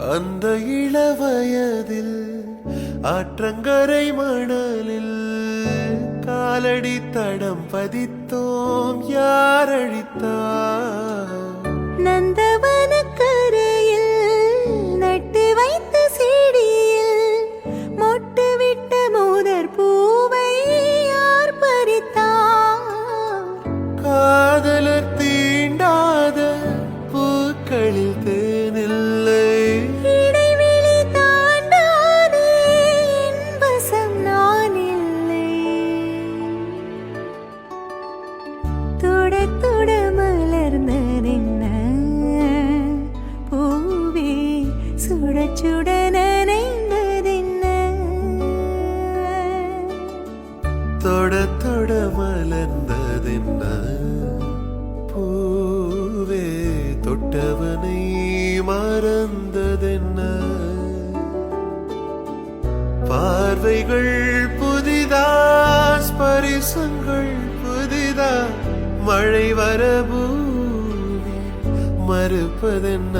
அந்த இளவயதில் ஆற்றங்கரை மணலில் காலடி தடம் பதித்தோம், யார் அழித்தார்? நந்தவன கரையில் நட்டு வைத்த செடியில் மொட்டு விட்ட மோதர் பூவை யார் பறித்தார்? காதலர் தீண்டாத பூக்களில் தேனில்லை, இடைவெளி தாண்டாதே என் வசம் நான் இல்லை. தொட தொட மலர்ந்ததென்ன பூவே, சுட சுட நனைந்ததென்ன? தொட தொட மலர்ந்ததென்ன பூவே, தொட்டவனை மறந்ததென்ன? பார்வைகள் புதிதா, ஸ்பரிசங்கள் புதிதா, மழை வர பூமி மறுப்பதென்ன?